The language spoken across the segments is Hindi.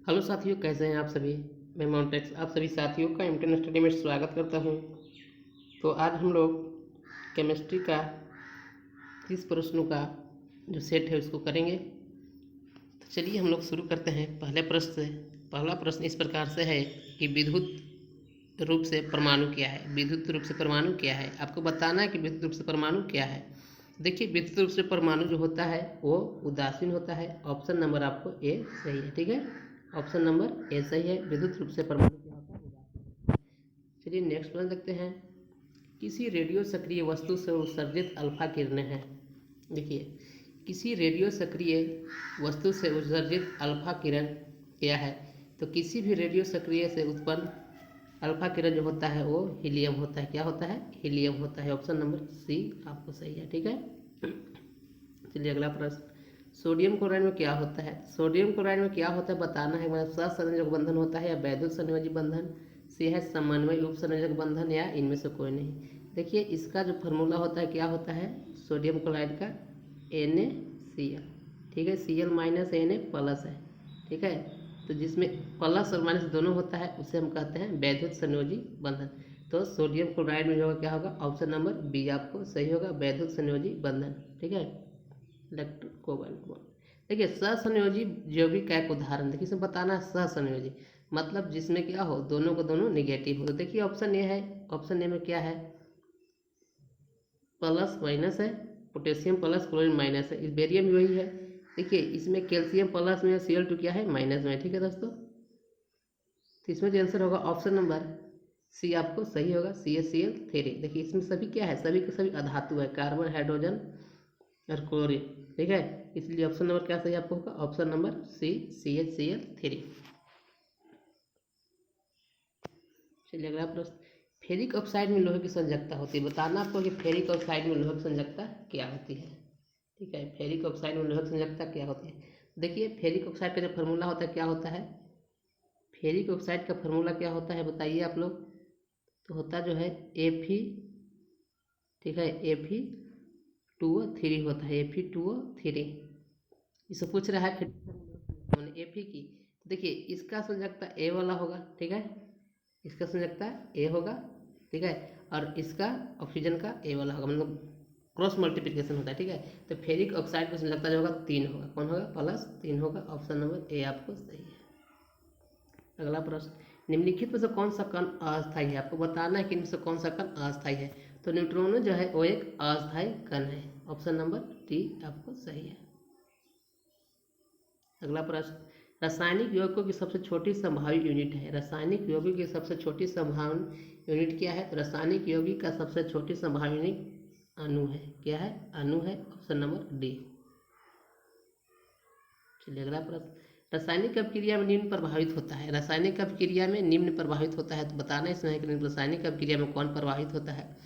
हेलो साथियों, कैसे हैं आप सभी। मैं माउंटेक्स आप सभी साथियों का इंटरनेट स्टडी में स्वागत करता हूं। तो आज हम लोग केमिस्ट्री का 30 प्रश्नों का जो सेट है उसको करेंगे। तो चलिए हम लोग शुरू करते हैं पहले प्रश्न से। पहला प्रश्न इस प्रकार से है कि विद्युत रूप से परमाणु क्या है। विद्युत रूप से परमाणु क्या है, आपको बताना है कि विद्युत रूप से परमाणु क्या है। देखिए, विद्युत रूप से परमाणु जो होता है वो उदासीन होता है। ऑप्शन नंबर आपको ए सही है। ठीक है, ऑप्शन नंबर ए सही है। विद्युत रूप से परमाणु क्या होता है, उदासीन। चलिए नेक्स्ट प्रश्न देखते हैं। किसी रेडियो सक्रिय वस्तु से उत्सर्जित अल्फा किरणें हैं। देखिए, किसी रेडियो सक्रिय वस्तु से उत्सर्जित अल्फा किरण क्या है। तो किसी भी रेडियो सक्रिय से उत्पन्न अल्फा किरण जो होता है वो हीलियम होता है। क्या होता है, हीलियम होता है। ऑप्शन नंबर सी आपको सही है। ठीक है, चलिए अगला प्रश्न। सोडियम क्लोराइड में क्या होता है। सोडियम क्लोराइड में क्या होता है बताना है। मतलब सहसंयोजक बंधन होता है या वैद्युत संयोजी बंधन, सी है समन्वय उपसंयोजक बंधन, या इनमें से कोई नहीं। देखिए, इसका जो फार्मूला होता है क्या होता है सोडियम क्लोराइड का, NaCl। ठीक है, Cl माइनस Na प्लस है। ठीक है, तो जिसमें प्लस और माइनस दोनों होता है उसे हम कहते हैं वैद्युत संयोजी बंधन। तो सोडियम क्लोराइड में जो होगा क्या होगा, ऑप्शन नंबर बी आपको सही होगा, वैद्युत संयोजी बंधन। ठीक है, इलेक्ट्रो कोवैलेंट बॉन्ड। देखिए, सहसंयोजी यौगिक का एक उदाहरण देखिए, इसमें बताना है सहसंयोजी मतलब जिसमें क्या हो, दोनों को दोनों निगेटिव हो। तो देखिए ऑप्शन ए है। ऑप्शन ए में क्या है, प्लस माइनस है, पोटेशियम प्लस क्लोरीन माइनस है। इस बेरियम भी वही है। देखिए, इसमें कैल्शियम प्लस में, Cl2 क्या है माइनस में। ठीक है दोस्तों, तो इसमें जो आंसर होगा ऑप्शन नंबर सी आपको सही होगा, CaCl3। देखिए, इसमें सभी क्या है, सभी के सभी अधातु है, कार्बन, हाइड्रोजन और क्लोरीन। ठीक है, इसलिए ऑप्शन नंबर क्या सही आपको होगा, ऑप्शन नंबर सी CaCl3। चलिए अगला प्रश्न। फेरिक ऑक्साइड में लोहे की संयोजकता होती है। बताना आपको कि फेरिक ऑक्साइड में लोहे की संयोजकता क्या होती है। ठीक है, फेरिक ऑक्साइड में लोहे की संयोजकता क्या होती है। देखिए, फेरिक ऑक्साइड का जो फार्मूला होता है क्या होता है, फेरिक ऑक्साइड का फार्मूला क्या होता है बताइए आप लोग। तो होता जो है Fe। ठीक है, Fe2O3 होता है, Fe2O3। इसे पूछ रहा है फिर Fe की। तो देखिए, इसका संयोजकता ए वाला होगा। ठीक है, इसका संयोजकता ए होगा। ठीक है, और इसका ऑक्सीजन का ए वाला होगा, मतलब क्रॉस मल्टीप्लिकेशन होता है। ठीक है, तो फेरिक ऑक्साइड का संयोजकता जो होगा 3 होगा। कौन होगा, +3 होगा। ऑप्शन नंबर ए आपको सही है। अगला प्रश्न। निम्नलिखित में से कौन सा कण अस्थायी है। आपको बताना है कि इनमें से कौन सा कण अस्थायी है। तो न्यूट्रॉन जो है वो एक अस्थायी कण है। ऑप्शन नंबर डी आपको सही है। अगला प्रश्न। रासायनिक यौगिकों की सबसे छोटी संभावित यूनिट है। रासायनिक यौगिक की सबसे छोटी संभावित यूनिट क्या है। तो रासायनिक यौगिक का सबसे छोटी संभावित यूनिट अणु है। क्या है, अणु है। Option number D. चलिए अगला प्रश्न। रासायनिक अभिक्रिया में निम्न प्रभावित होता है। रासायनिक अभिक्रिया में निम्न प्रभावित होता है। तो बताना इसमें है कि रासायनिक अभिक्रिया में कौन प्रभावित होता है,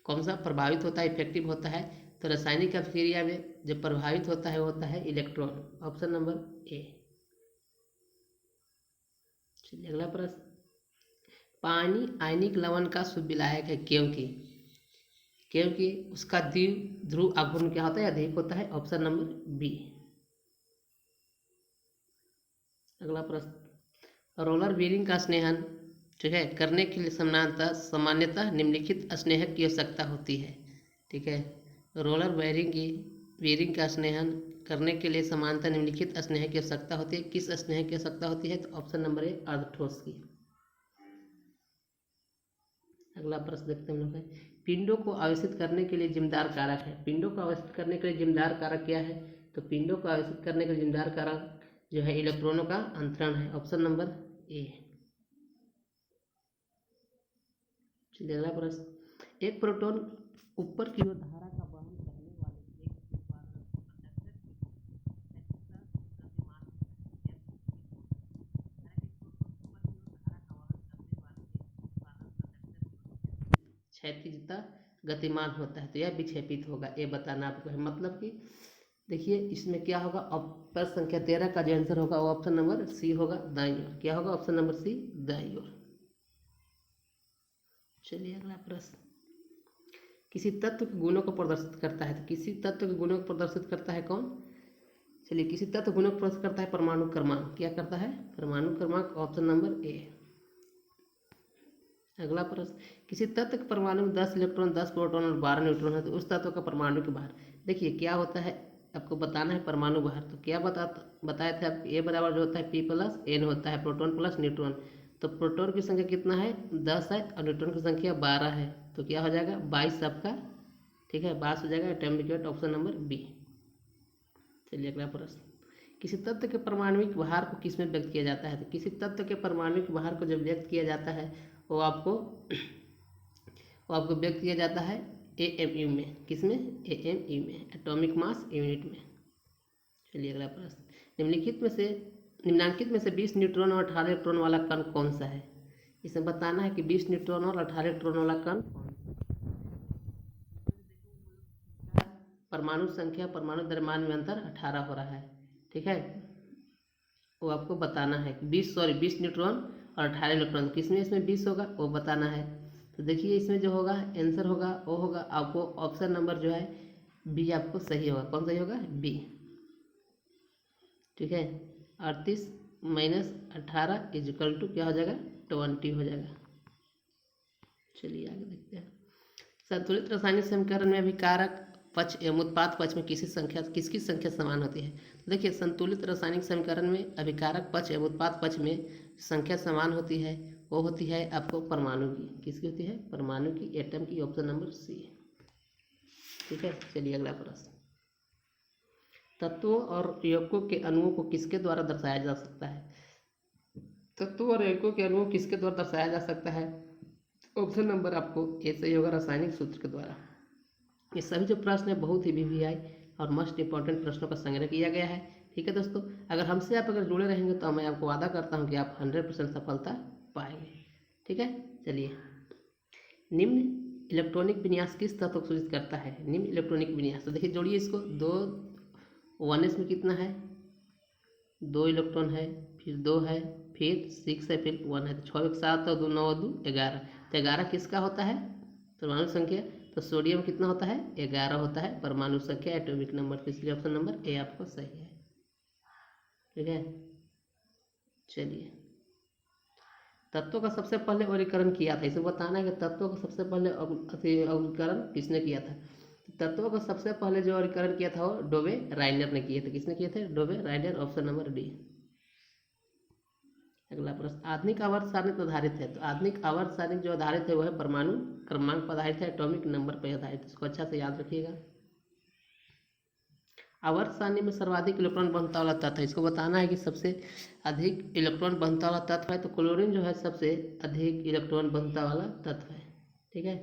कौन सा प्रभावित होता है, इफेक्टिव होता है। तो रासायनिक अभिक्रिया में जो प्रभावित होता है वो होता है इलेक्ट्रॉन। Option number A. चलिए अगला प्रश्न। पानी आयनिक लवण का शुभ विलायक है क्योंकि, क्योंकि उसका द्विध्रुव आघूर्ण क्या होता है, अधिक होता है। Option number B. अगला प्रश्न। रोलर बीयरिंग का स्नेहन, ठीक है, करने के लिए सामान्यतः निम्नलिखित स्नेहक की आवश्यकता होती है। ठीक है, रोलर बीयरिंग का स्नेहन करने के लिए समानता निम्नलिखित स्नेह की आवश्यकता होती है। किस स्नेह की आवश्यकता होती है। तो ऑप्शन नंबर ए अर्धठोस की। अगला प्रश्न देखते हैं हम लोग है। पिंडों को आवेशित करने के लिए जिम्मेदार कारक है। पिंडों को आवेशित करने के लिए जिम्मेदार कारक क्या है। तो पिंडों को आवेशित करने के लिए जिम्मेदार कारक जो है इलेक्ट्रॉनों का अंतरण है। Option number A. चलिए अगला प्रश्न। एक प्रोटॉन ऊपर की ओर धारा का वहन करने वाले एक उपादान क्षैतिजता गतिमान होता है। तो यह विक्षेपित होगा। ये बताना आपको है। मतलब कि देखिए, इसमें क्या होगा, अब प्रश्न संख्या 13 का जो आंसर होगा वो ऑप्शन नंबर सी होगा, दाईं ओर। क्या होगा, ऑप्शन नंबर सी, दाईं ओर। चलिए अगला प्रश्न। किसी तत्व के गुणों को प्रदर्शित करता है। तो किसी तत्व के गुणों को प्रदर्शित करता है कौन, चलिए, किसी तत्व गुणक को प्रश्न करता है परमाणु क्रमांक। क्या करता है? परमाणु क्रमांक, ऑप्शन नंबर ए। अगला प्रश्न, किसी तत्व के परमाणु में 10 इलेक्ट्रॉन, 10 प्रोटॉन और 12 न्यूट्रॉन है तो उस तत्व का परमाणु के भार। देखिए क्या होता है, आपको बताना है परमाणु भार। तो क्या बताए थे आपको, ए बराबर जो होता है P प्लस N होता है, प्रोटॉन प्लस न्यूट्रॉन। तो प्रोटॉन की संख्या कितना है? 10 है, और न्यूट्रॉन की संख्या 12 है। तो क्या हो जाएगा? 22 सबका, ठीक है, 22 हो जाएगा। Atomic weight, option number B. चलिए अगला प्रश्न, किसी तत्व के परमाणुविक भार को किस में व्यक्त किया जाता है? तो किसी तत्व के परमाणुविक भार को जब व्यक्त किया जाता है वो आपको व्यक्त किया जाता है AMU में। किस में? AMU में, एटॉमिक मास यूनिट में। चलिए अगला प्रश्न, निम्नांकित में से 20 न्यूट्रॉन और 18 इलेक्ट्रॉन वाला कण कौन सा है? इसमें बताना है कि 20 न्यूट्रॉन और 18 इलेक्ट्रॉन वाला कण कौन सा है? परमाणु संख्या, परमाणु द्रव्यमान में अंतर 18 हो रहा है, ठीक है। वो आपको बताना है कि 20 न्यूट्रॉन और 18 इलेक्ट्रॉन, किसमें इसमें 20 होगा वो बताना है। तो देखिए इसमें जो होगा आंसर होगा वो होगा आपको ऑप्शन नंबर जो है बी आपको सही होगा। कौन सही होगा? बी, ठीक है। 38 माइनस 18 इजिकल टू क्या हो जाएगा? 20 हो जाएगा। चलिए आगे देखते हैं। संतुलित रासायनिक समीकरण में अभिकारक पक्ष एवं उत्पाद पक्ष में किसकी संख्या समान होती है? तो देखिए संतुलित रासायनिक समीकरण में अभिकारक पक्ष एवं उत्पाद पक्ष में संख्या समान होती है, वो होती है आपको परमाणु की। किसकी होती है? परमाणु की, एटम की, ऑप्शन नंबर सी, ठीक है। चलिए अगला प्रश्न, तत्वों और यौगिकों के अणुओं को किसके द्वारा दर्शाया जा सकता है? तत्वों और यौगिकों के अणुओं को किसके द्वारा दर्शाया जा सकता है? ऑप्शन नंबर आपको ए सही होगा, रासायनिक सूत्र के द्वारा। ये सभी जो प्रश्न है बहुत ही VVI और मोस्ट इंपॉर्टेंट प्रश्नों का संग्रह किया गया है, ठीक है दोस्तों। अगर हमसे आप अगर जुड़े रहेंगे तो मैं आपको वादा करता हूँ कि आप 100% सफलता पाएंगे, ठीक है। चलिए, निम्न इलेक्ट्रॉनिक विन्यास किस तत्व को सूचित करता है? निम्न इलेक्ट्रॉनिक विन्यास, तो देखिए जोड़िए इसको, 2 1s में कितना है? 2 इलेक्ट्रॉन है, फिर 2 है, फिर 6 है, फिर 1 है। तो 6 एक 7 और 2 9 और 2 11। तो 11 किसका होता है? परमाणु संख्या। तो सोडियम कितना होता है? 11 होता है परमाणु संख्या, एटॉमिक नंबर। तो इसलिए ऑप्शन नंबर ए आपको सही है, ठीक है। चलिए, तत्वों का सबसे पहले वर्गीकरण किया था, इसे बताना है कि तत्वों का सबसे पहले वर्गीकरण किसने किया था? तत्वों का सबसे पहले जो वर्गीकरण किया था वो डोबे राइनर ने किए थे। किसने किए थे? डोबे राइनर, ऑप्शन नंबर डी। अगला प्रश्न, आधुनिक आवर्त सारणी पर आधारित है। तो आधुनिक आवर्त सारणी जो आधारित है वह है परमाणु क्रमांक पर आधारित है, एटॉमिक नंबर पर आधारित। इसको अच्छा से याद रखिएगा। आवर्त सारणी में सर्वाधिक इलेक्ट्रॉन बनता वाला तत्व है, इसको बताना है कि सबसे अधिक इलेक्ट्रॉन बनता वाला तत्व है। तो क्लोरीन जो है सबसे अधिक इलेक्ट्रॉन बनता वाला तत्व है, ठीक है।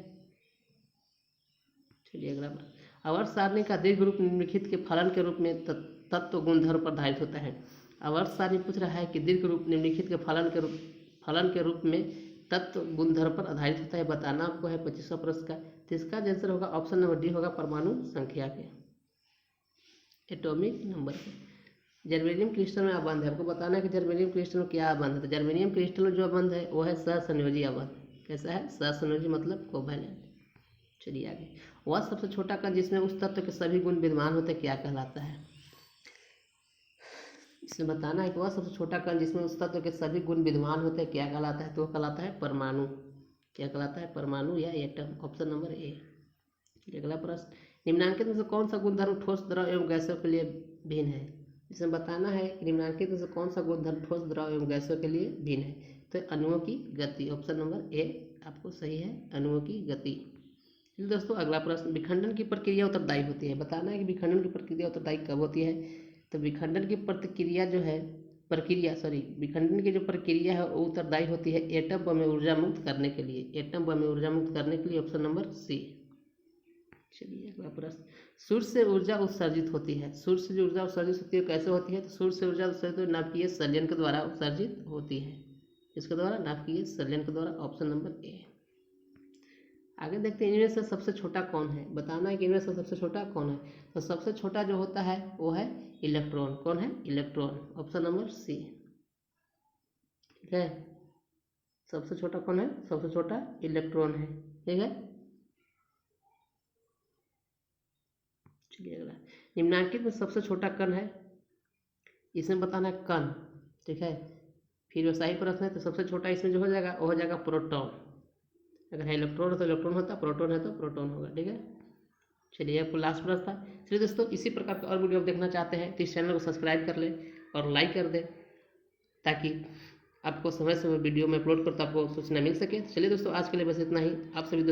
चलिए अगला प्रश्न, आवर्त सारणी का दीर्घ रूप निम्नलिखित के फलन के रूप में तत्व गुणधर्म पर आधारित होता है। आवर्त सारणी पूछ रहा है कि दीर्घ रूप निम्नलिखित के फलन के रूप में तत्व गुणधर्म पर आधारित होता है, बताना आपको है 25वां प्रश्न का। तो इसका आंसर होगा ऑप्शन नंबर डी होगा, परमाणु संख्या के, एटॉमिक नंबर के। जर्मेनियम क्रिस्टल में अबंध है, आपको बताना है कि जर्मेनियम क्रिस्टल में क्या अबंध है। तो जर्मेनियम क्रिस्टल में जो अबंध है वो है सहसंयोजी अबंध। कैसा है? सहसंयोजी मतलब कोवैलेंट। चलिए आगे, वह सबसे छोटा कण जिसमें उस तत्व के सभी गुण विद्यमान होते क्या कहलाता है? इसमें बताना है कि वह सबसे छोटा कण जिसमें उस तत्व के सभी गुण विद्यमान होते हैं क्या कहलाता है? तो वह कहलाता है परमाणु। क्या कहलाता है? परमाणु या एटम, ऑप्शन नंबर ए। अगला प्रश्न, निम्नांकित में से कौन सा गुणधर्म ठोस द्रव एवं गैसों के लिए भिन्न है? इसमें बताना है कि निम्नांकित में से कौन सा गुणधर्म ठोस द्रव एवं गैसों के लिए भिन्न है। तो अणुओं की गति, ऑप्शन नंबर ए आपको सही है, अणुओं की गति। दोस्तों अगला प्रश्न, विखंडन की प्रक्रिया उत्तरदायी होती है, बताना है कि विखंडन की प्रक्रिया उत्तरदायी कब होती है? तो विखंडन की विखंडन की जो प्रक्रिया है वो उत्तरदायी होती है एटम बम में ऊर्जा मुक्त करने के लिए, एटम बम में ऊर्जा मुक्त करने के लिए, ऑप्शन नंबर सी। चलिए अगला प्रश्न, सूर्य से ऊर्जा उत्सर्जित होती है। सूर्य से जो ऊर्जा उत्सर्जित होती है कैसे होती है? तो सूर्य से ऊर्जा उत्सर्जित नाभिकीय संलयन के द्वारा उत्सर्जित होती है। इसके द्वारा? नाभिकीय संलयन के द्वारा, ऑप्शन नंबर ए। आगे देखते हैं, इनमें से सबसे छोटा कौन है? बताना है कि इनमें से सबसे छोटा कौन है। तो सबसे छोटा जो होता है वो है इलेक्ट्रॉन। कौन है? इलेक्ट्रॉन, ऑप्शन नंबर सी, ठीक है। सबसे छोटा कौन है? सबसे छोटा इलेक्ट्रॉन है, ठीक है। चलिए अगला, निम्नांकित में सबसे छोटा कण है इसमें बताना है कण, ठीक है। फिर व्यवसायिक प्रश्न है तो सबसे छोटा इसमें जो हो जाएगा वो हो जाएगा प्रोटॉन। अगर है इलेक्ट्रॉन तो इलेक्ट्रॉन होता, प्रोटॉन है तो प्रोटॉन होगा, ठीक है। चलिए आपको लास्ट प्रश्न था। चलिए दोस्तों, इसी प्रकार का और वीडियो आप देखना चाहते हैं तो इस चैनल को सब्सक्राइब कर लें और लाइक कर दें, ताकि आपको समय समय वीडियो में अपलोड करता आपको सूचना मिल सके। चलिए दोस्तों, आज के लिए बस इतना ही। आप सभी